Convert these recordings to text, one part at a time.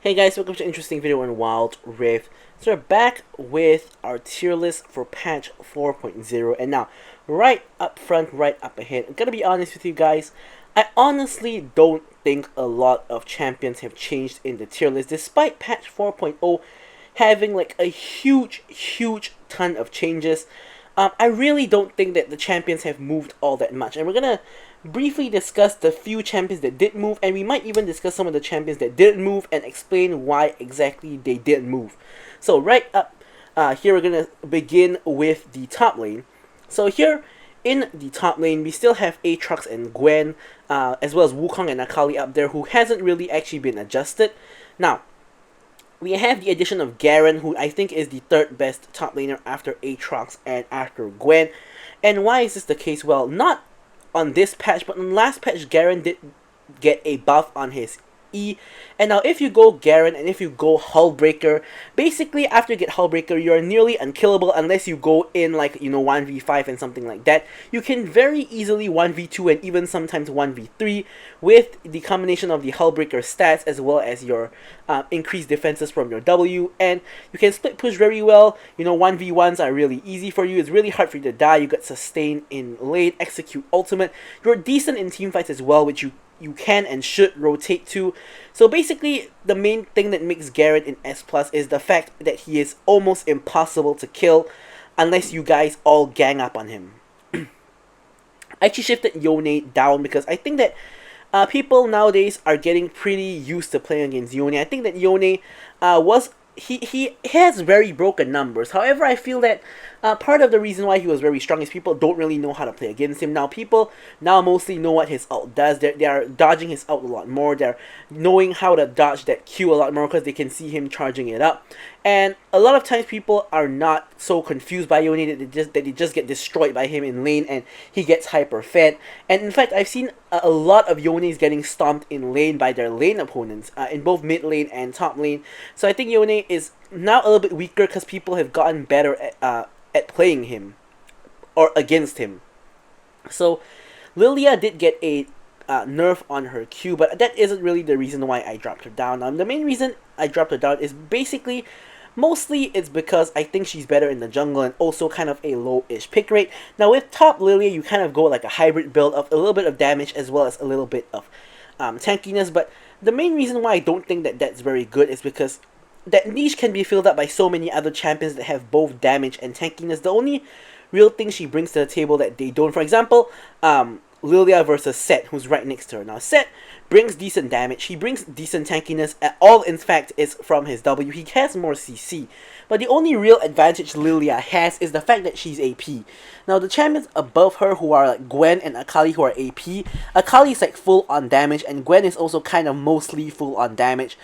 Hey guys, welcome to an interesting video on Wild Rift. So we're back with our tier list for patch 4.0, and now, right up front, right up ahead, I'm gonna be honest with you guys, I honestly don't think a lot of champions have changed in the tier list, despite patch 4.0 having like a huge ton of changes. I really don't think that the champions have moved all that much, and we're gonna briefly discuss the few champions that did move, and we might even discuss some of the champions that didn't move and explain why exactly they didn't move. So right up here, we're gonna begin with the top lane. So here in the top lane, we still have Aatrox and Gwen, as well as Wukong and Akali up there, who hasn't really actually been adjusted. Now, we have the addition of Garen, who I think is the third best top laner after Aatrox and after Gwen. And why is this the case? Well, not on this patch, but on last patch, Garen did get a buff on his E. And now if you go Garen and if you go Hullbreaker, basically after you get Hullbreaker, you're nearly unkillable unless you go in like, 1v5 and something like that. You can very easily 1v2 and even sometimes 1v3 with the combination of the Hullbreaker stats as well as your increased defenses from your W, and you can split push very well. 1v1s are really easy for you. It's really hard for you to die. You get sustain in lane, execute ultimate. You're decent in team fights as well, which you can and should rotate to. So basically, the main thing that makes Garen in S+ is the fact that he is almost impossible to kill unless you guys all gang up on him. I actually shifted Yone down because I think that people nowadays are getting pretty used to playing against Yone. I think that Yone was he has very broken numbers. However, I feel that part of the reason why he was very strong is people don't really know how to play against him. Now, people now mostly know what his ult does. They are dodging his ult a lot more. They're knowing how to dodge that Q a lot more because they can see him charging it up. And a lot of times people are not so confused by Yone that they just get destroyed by him in lane and he gets hyper fed. And in fact, I've seen a lot of Yones getting stomped in lane by their lane opponents, in both mid lane and top lane. So I think Yone is now a little bit weaker because people have gotten better at playing him or against him. So Lilia did get a nerf on her Q, but that isn't really the reason why I dropped her down. The main reason I dropped her down is basically mostly it's because I think she's better in the jungle and also kind of a low-ish pick rate. Now with top Lilia, you kind of go like a hybrid build of a little bit of damage as well as a little bit of tankiness, but the main reason why I don't think that that's very good is because that niche can be filled up by so many other champions that have both damage and tankiness. The only real thing she brings to the table that they don't, for example, Lilia versus Set, who's right next to her. Now, Set brings decent damage, he brings decent tankiness, all in fact is from his W. He has more CC, but the only real advantage Lilia has is the fact that she's AP. Now, the champions above her who are like Gwen and Akali who are AP, Akali is like full on damage, and Gwen is also kind of mostly full on damage.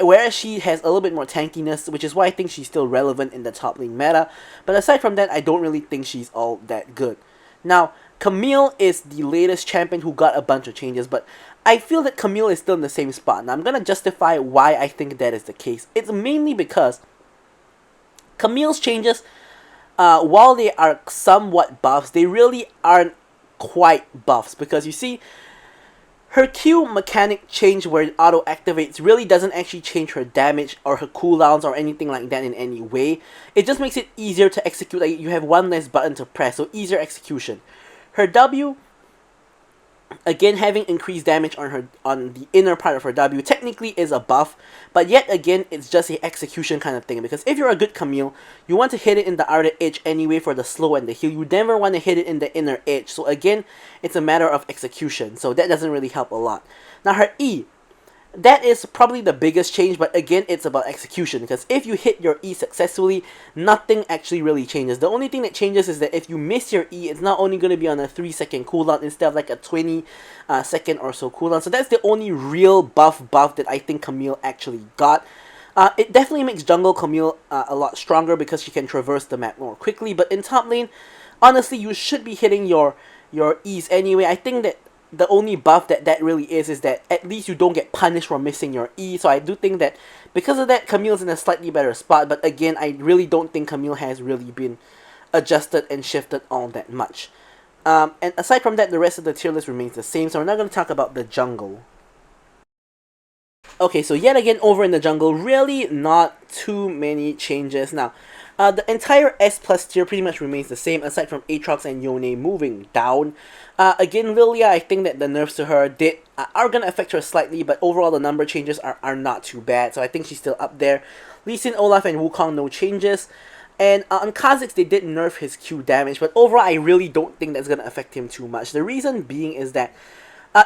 Whereas she has a little bit more tankiness, which is why I think she's still relevant in the top lane meta. But aside from that, I don't really think she's all that good. Now, Camille is the latest champion who got a bunch of changes, but I feel that Camille is still in the same spot. Now, I'm going to justify why I think that is the case. It's mainly because Camille's changes, while they are somewhat buffs, they really aren't quite buffs. Because you see, her Q mechanic change where it auto activates really doesn't actually change her damage or her cooldowns or anything like that in any way. It just makes it easier to execute. Like, you have one less button to press, so easier execution. Her W, again having increased damage on the inner part of her W, technically is a buff, but yet again it's just a execution kind of thing, because if you're a good Camille, you want to hit it in the outer edge anyway for the slow and the heal. You never want to hit it in the inner edge, so again it's a matter of execution, so that doesn't really help a lot. Now her E, that is probably the biggest change, but again, it's about execution, because if you hit your E successfully, nothing actually really changes. The only thing that changes is that if you miss your E, it's not only going to be on a 3-second cooldown instead of like a 20-second or so cooldown. So that's the only real buff that I think Camille actually got. It definitely makes jungle Camille a lot stronger because she can traverse the map more quickly, but in top lane, honestly, you should be hitting your E's anyway. I think that the only buff that really is that at least you don't get punished for missing your E. So I do think that because of that, Camille's in a slightly better spot. But again, I really don't think Camille has really been adjusted and shifted all that much. And aside from that, the rest of the tier list remains the same. So we're not going to talk about the jungle. Okay, so yet again over in the jungle, really not too many changes. Now, the entire S plus tier pretty much remains the same aside from Aatrox and Yone moving down. Again, Lilia, I think that the nerfs to her are gonna affect her slightly, but overall the number changes are not too bad, so I think she's still up there. Lee Sin, Olaf, and Wukong, no changes. And on Kha'Zix, they did nerf his Q damage, but overall, I really don't think that's gonna affect him too much. The reason being is that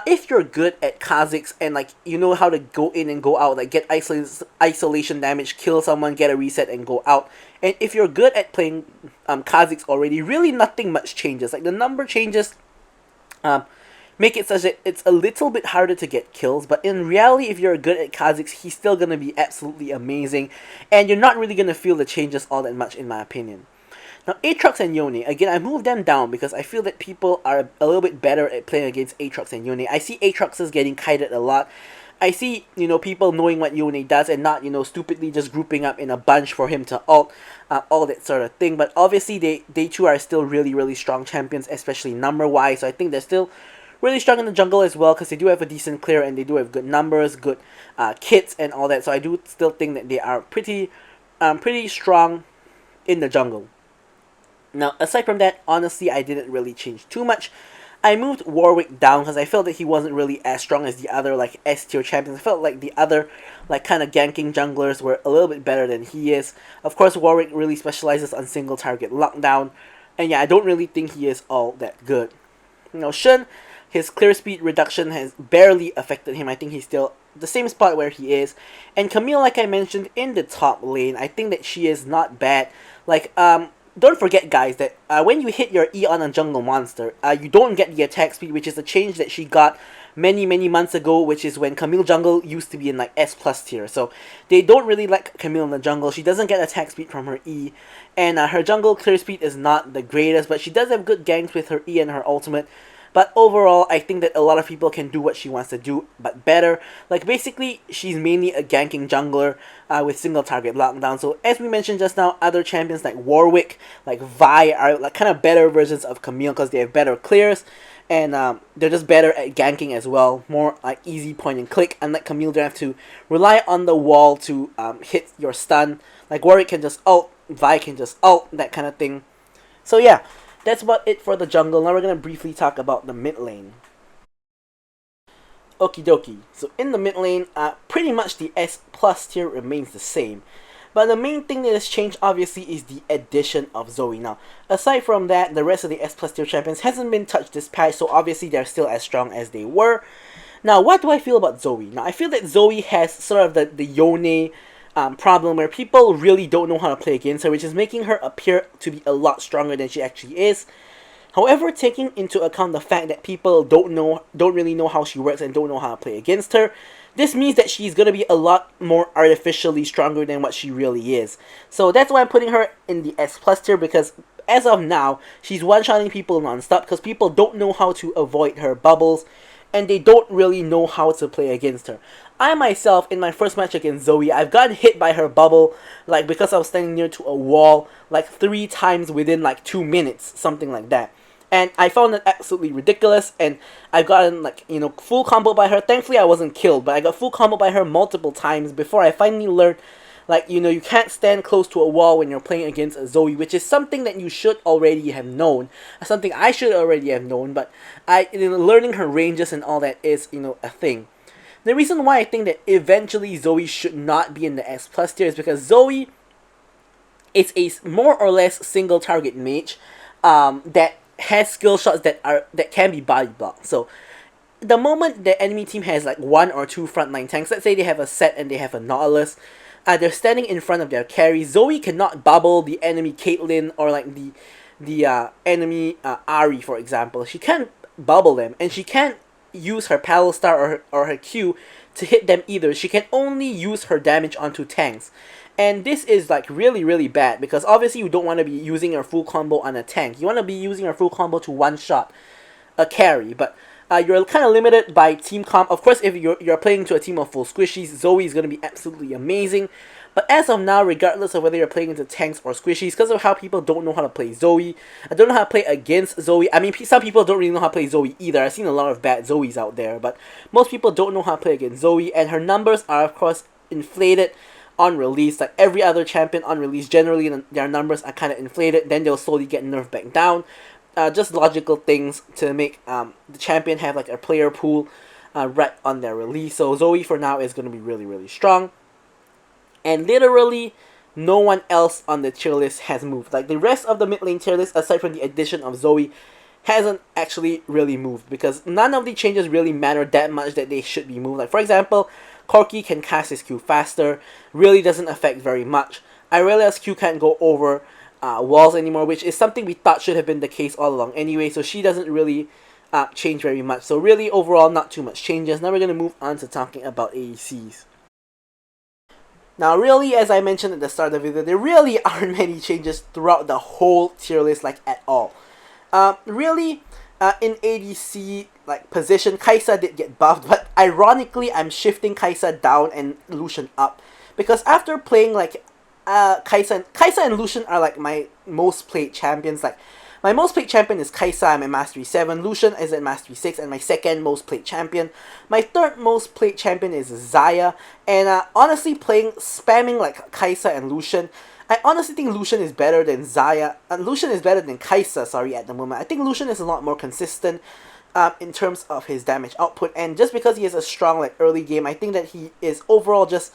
if you're good at Kha'Zix and like you know how to go in and go out, like get isolation damage, kill someone, get a reset, and go out, and if you're good at playing Kha'Zix already, really nothing much changes. Like the number changes make it such that it's a little bit harder to get kills, but in reality, if you're good at Kha'Zix, he's still gonna be absolutely amazing, and you're not really gonna feel the changes all that much, in my opinion. Now, Aatrox and Yone, again, I moved them down because I feel that people are a little bit better at playing against Aatrox and Yone. I see Aatroxes getting kited a lot. I see, people knowing what Yone does and not, stupidly just grouping up in a bunch for him to ult, all that sort of thing. But obviously, they two are still really, really strong champions, especially number-wise. So I think they're still really strong in the jungle as well because they do have a decent clear and they do have good numbers, good kits and all that. So I do still think that they are pretty strong in the jungle. Now, aside from that, honestly, I didn't really change too much. I moved Warwick down because I felt that he wasn't really as strong as the other, like, S-tier champions. I felt like the other, like, kind of ganking junglers were a little bit better than he is. Of course, Warwick really specializes on single target lockdown. And yeah, I don't really think he is all that good. Shen, his clear speed reduction has barely affected him. I think he's still the same spot where he is. And Camille, like I mentioned, in the top lane, I think that she is not bad. Like, don't forget, guys, that when you hit your E on a jungle monster, you don't get the attack speed, which is a change that she got many, many months ago, which is when Camille jungle used to be in, like, S plus tier. So, they don't really like Camille in the jungle. She doesn't get attack speed from her E, and her jungle clear speed is not the greatest, but she does have good ganks with her E and her ultimate. But overall, I think that a lot of people can do what she wants to do, but better. Like, basically, she's mainly a ganking jungler with single target lockdown. So, as we mentioned just now, other champions like Warwick, like Vi, are like kind of better versions of Camille because they have better clears. And they're just better at ganking as well. More like easy point and click. Unlike Camille, you don't have to rely on the wall to hit your stun. Like, Warwick can just ult, Vi can just ult, that kind of thing. So, yeah. That's about it for the jungle. Now we're going to briefly talk about the mid lane. Okie dokie. So in the mid lane, pretty much the S plus tier remains the same. But the main thing that has changed obviously is the addition of Zoe. Now, aside from that, the rest of the S plus tier champions hasn't been touched this patch, so obviously they're still as strong as they were. Now, what do I feel about Zoe? Now, I feel that Zoe has sort of the Yone problem where people really don't know how to play against her, which is making her appear to be a lot stronger than she actually is. However, taking into account the fact that people don't really know how she works and don't know how to play against her, this means that she's going to be a lot more artificially stronger than what she really is. So that's why I'm putting her in the S plus tier, because as of now, she's one-shotting people non-stop because people don't know how to avoid her bubbles and they don't really know how to play against her. I myself, in my first match against Zoe, I've gotten hit by her bubble, like, because I was standing near to a wall, like, 3 times within, like, 2 minutes, something like that. And I found it absolutely ridiculous, and I've gotten, like, full combo by her. Thankfully, I wasn't killed, but I got full combo by her multiple times before I finally learned, like, you can't stand close to a wall when you're playing against a Zoe, which is something that you should already have known. Something I should already have known, but learning her ranges and all that is, a thing. The reason why I think that eventually Zoe should not be in the S plus tier is because Zoe is a more or less single target mage that has skill shots that can be body blocked. So the moment the enemy team has like 1 or 2 frontline tanks, let's say they have a Set and they have a Nautilus, they're standing in front of their carry. Zoe cannot bubble the enemy Caitlyn or like the enemy Ahri, for example. She can't bubble them, and she can't use her Paddle Star or her Q to hit them either. She can only use her damage onto tanks. And this is like really, really bad because obviously you don't want to be using your full combo on a tank. You want to be using your full combo to one-shot a carry. But You're kind of limited by team comp. Of course, if you're playing to a team of full squishies, Zoe is going to be absolutely amazing. But as of now, regardless of whether you're playing into tanks or squishies, because of how people don't know how to play Zoe, I don't know how to play against Zoe. I mean, some people don't really know how to play Zoe either. I've seen a lot of bad Zoes out there, but most people don't know how to play against Zoe, and her numbers are, of course, inflated on release. Like every other champion on release, generally their numbers are kind of inflated, then they'll slowly get nerfed back down. Just logical things to make the champion have like a player pool right on their release. So Zoe for now is going to be really, really strong. And literally, no one else on the tier list has moved. Like the rest of the mid lane tier list, aside from the addition of Zoe, hasn't actually really moved. Because none of the changes really matter that much that they should be moved. Like for example, Corki can cast his Q faster. Really doesn't affect very much. Irelia's Q can't go over walls anymore, which is something we thought should have been the case all along anyway, so she doesn't really change very much. So really, overall, not too much changes. Now we're going to move on to talking about ADCs. Now really, as I mentioned at the start of the video, there really aren't many changes throughout the whole tier list, like at all. Really, in ADC like position, Kai'Sa did get buffed, but ironically, I'm shifting Kai'Sa down and Lucian up. Because after playing like Kai'Sa and Lucian are like my most played champions. Like my most played champion is Kai'Sa. I'm at Mastery 7. Lucian is at Mastery 6, and my second most played champion. My third most played champion is Xayah. And honestly, spamming like Kai'Sa and Lucian, I honestly think Lucian is better than Xayah. Lucian is better than Kai'Sa. Sorry, at the moment, I think Lucian is a lot more consistent in terms of his damage output. And just because he has a strong like early game, I think that he is overall just,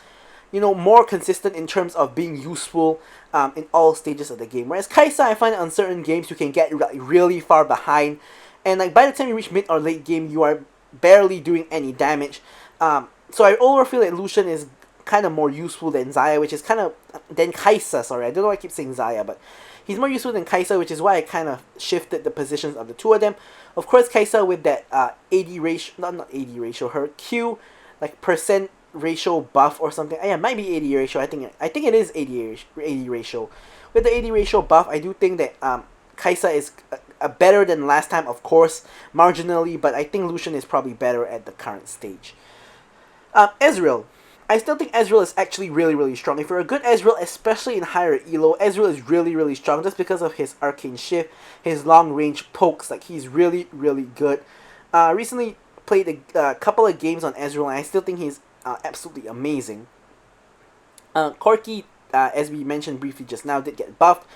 you know, more consistent in terms of being useful in all stages of the game. Whereas Kai'Sa, I find on certain games you can get really far behind, and like by the time you reach mid or late game, you are barely doing any damage. So I overall feel that Lucian is kind of more useful than Xayah, which is kind of than Kai'Sa. Sorry, I don't know why I keep saying Xayah, but he's more useful than Kai'Sa, which is why I kind of shifted the positions of the two of them. Of course, Kai'Sa with that AD ratio, not AD ratio, her Q like percent ratio buff or something. Yeah, it might be 80 ratio. I think it is 80 ratio. With the 80 ratio buff, I do think that Kai'Sa is better than last time, of course, marginally, but I think Lucian is probably better at the current stage. Ezreal. I still think Ezreal is actually really strong. If you're a good Ezreal, especially in higher elo, Ezreal is really strong just because of his arcane shift, his long range pokes. Like he's really good. Recently played a couple of games on Ezreal, and I still think he's absolutely amazing. Corki, as we mentioned briefly just now, did get buffed.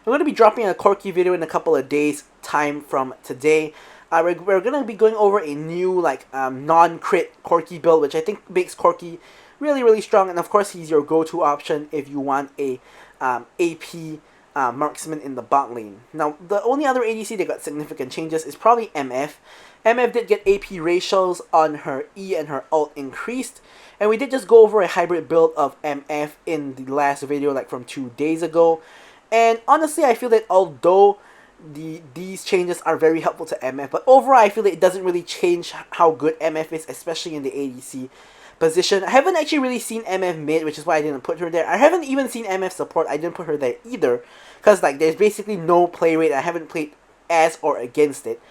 I'm going to be dropping a Corki video in a couple of days time from today. We're going to be going over a new like non-crit Corki build, which I think makes Corki really strong, and of course he's your go-to option if you want a AP marksman in the bot lane. Now the only other ADC that got significant changes is probably MF. MF did get AP ratios on her E and her ult increased, and we did just go over a hybrid build of MF in the last video, like from 2 days ago. And honestly, I feel that although these changes are very helpful to MF, but overall I feel that it doesn't really change how good MF is, especially in the ADC position. I haven't actually really seen MF mid, which is why I didn't put her there. I haven't even seen MF support. I didn't put her there either, because like there's basically no play rate. I haven't played as or against it.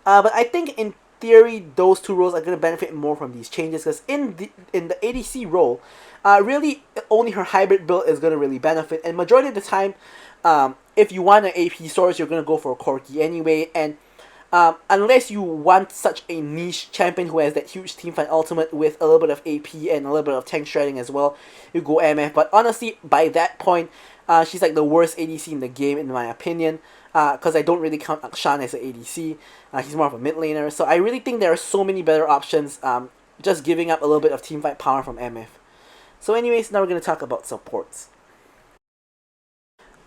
But I think in theory, those two roles are going to benefit more from these changes, because in the ADC role, really only her hybrid build is going to really benefit. And majority of the time, if you want an AP source, you're going to go for a Corki anyway. And unless you want such a niche champion who has that huge teamfight ultimate with a little bit of AP and a little bit of tank shredding as well, you go MF. But honestly, by that point, she's like the worst ADC in the game in my opinion, because I don't really count Akshan as an ADC. He's more of a mid laner. So I really think there are so many better options, just giving up a little bit of teamfight power from MF. So anyways, now we're going to talk about supports.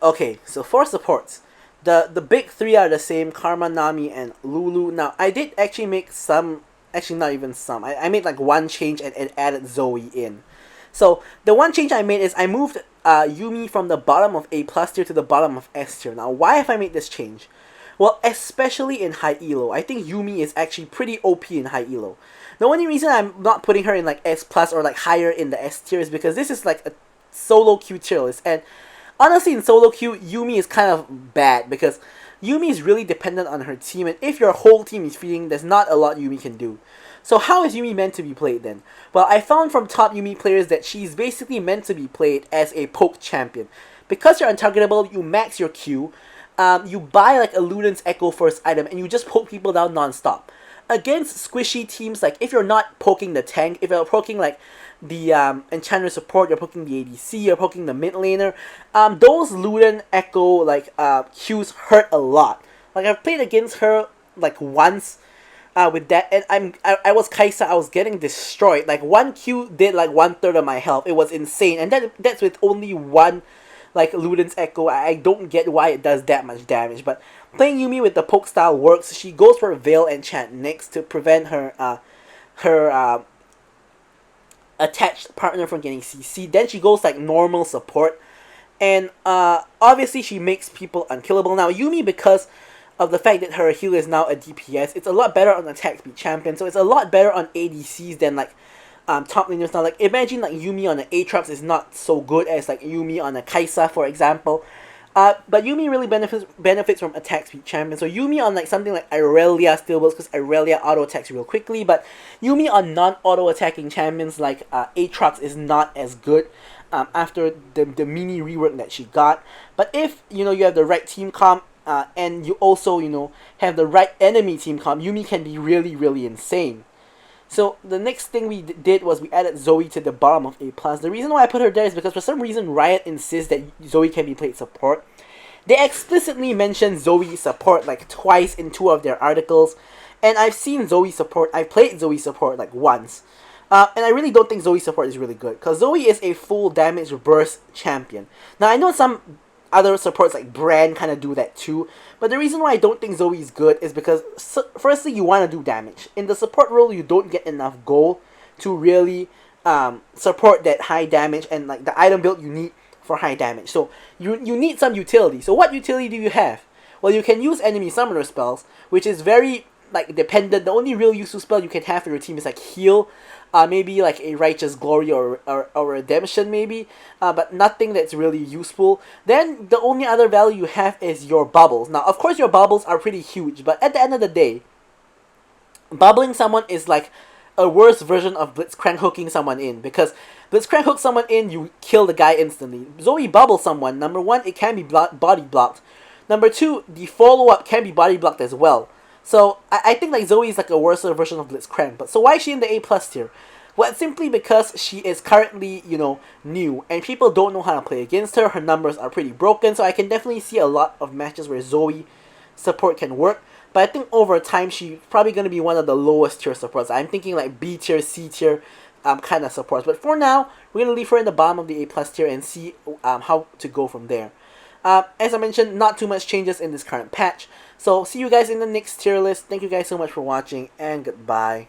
Okay, so for supports, the big three are the same: Karma, Nami, and Lulu. Now, I did actually make some, actually not even some, I made like one change and added Zoe in. So, the one change I made is I moved Yuumi from the bottom of A+ tier to the bottom of S tier. Now, why have I made this change? Well, especially in high elo, I think Yuumi is actually pretty OP in high elo. The only reason I'm not putting her in like S+ or like higher in the S tier is because this is like a solo queue tier list, and honestly, in solo queue, Yuumi is kind of bad because Yumi is really dependent on her team, and if your whole team is feeding, there's not a lot Yumi can do. So how is Yumi meant to be played then? Well, I found from top Yumi players that she's basically meant to be played as a poke champion. Because you're untargetable, you max your Q, you buy like a Luden's Echo first item, and you just poke people down non-stop. Against squishy teams, like if you're not poking the tank, if you're poking like the Enchanter support, you're poking the ADC, you're poking the mid laner, those Luden Echo like Qs hurt a lot. Like I've played against her like once with that, and I was Kaisa, I was getting destroyed. Like one Q did like 1/3 of my health. It was insane, and that's with only one like Luden's Echo. I don't get why it does that much damage, but playing Yumi with the poke style works. She goes for Veil Enchant next to prevent her attached partner from getting CC. Then she goes like normal support, and obviously she makes people unkillable. Now Yumi, because of the fact that her heal is now a DPS, it's a lot better on attack speed champion, so it's a lot better on ADCs than like top laners. Now like imagine like Yumi on an Aatrox is not so good as like Yumi on a Kaisa, for example. But Yumi really benefits from attack speed champion. So Yumi on like something like Irelia still works because Irelia auto attacks real quickly. But Yumi on non-auto attacking champions like Aatrox is not as good after the mini rework that she got. But if you have the right team comp and you also have the right enemy team comp, Yumi can be really really insane. So the next thing we did was we added Zoe to the bottom of A+. The reason why I put her there is because for some reason Riot insists that Zoe can be played support. They explicitly mention Zoe support like twice in 2 of their articles, and I've seen Zoe support. I've played Zoe support like once, and I really don't think Zoe support is really good because Zoe is a full damage burst champion. Now I know some other supports like Brand kind of do that too, but the reason why I don't think Zoe is good is because firstly you want to do damage. In the support role you don't get enough gold to really support that high damage and like the item build you need for high damage. So you need some utility. So what utility do you have? Well, you can use enemy summoner spells, which is very like dependent. The only real useful spell you can have for your team is like heal, maybe like a Righteous Glory or Redemption maybe, but nothing that's really useful. Then the only other value you have is your bubbles. Now of course your bubbles are pretty huge, but at the end of the day, bubbling someone is like a worse version of Blitzcrank hooking someone in, because Blitzcrank hooks someone in, you kill the guy instantly. Zoe bubbles someone. Number 1, it can be body blocked. Number 2, the follow-up can be body blocked as well. So I think like Zoe is like a worse version of Blitzcrank. But so why is she in the A+ tier? Well, it's simply because she is currently, new, and people don't know how to play against her. Her numbers are pretty broken, so I can definitely see a lot of matches where Zoe support can work. But I think over time, she's probably going to be one of the lowest tier supports. I'm thinking like B tier, C tier kind of supports. But for now, we're going to leave her in the bottom of the A+ tier and see how to go from there. As I mentioned, not too much changes in this current patch. So see you guys in the next tier list. Thank you guys so much for watching, and goodbye.